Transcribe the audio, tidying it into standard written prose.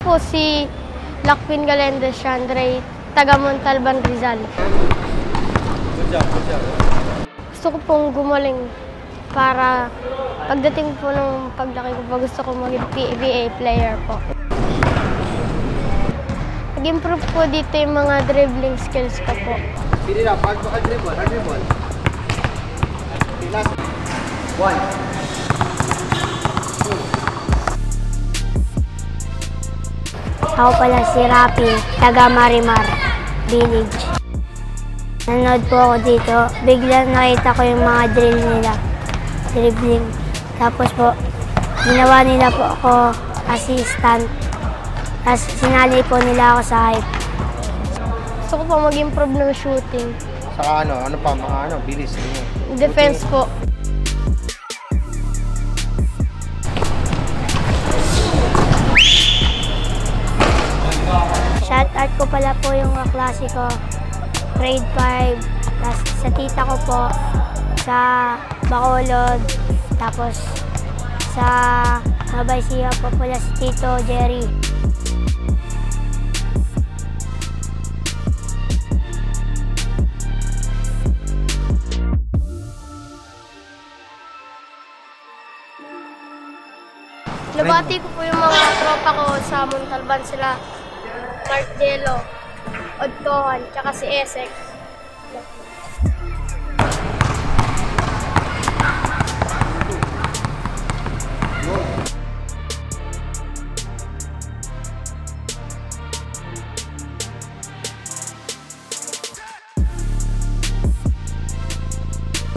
po si Lacvin Galendez Chandray, taga Montalban, Rizal. Good job, good job. Gusto ko pong gumaling para pagdating po ng paglaki ko po, gusto ko maging PBA player po. Nag-improve po dito yung mga dribbling skills ko po. Pili na, hard dribble. Last. 1. Ako pala si Rapi, taga Marimar Village. Nanood po ako dito, biglang nakita ko yung mga drill nila, dribbling. Tapos po, ginawa nila po ako assistant. Tapos sinali po nila ako sa hype. Gusto ko po mag-improve ng shooting. Saka ano pa, mga bilis. Defense po. Shoutout ko pala po yung kaklase ko, grade 5. Tapos sa tita ko po, sa Bacolod. Tapos sa Mabaysiya po pala si Tito Jerry. Nabati ko po yung mga tropa ko sa Montalban, sila Mark Jello, Odtohan, tsaka si Esek.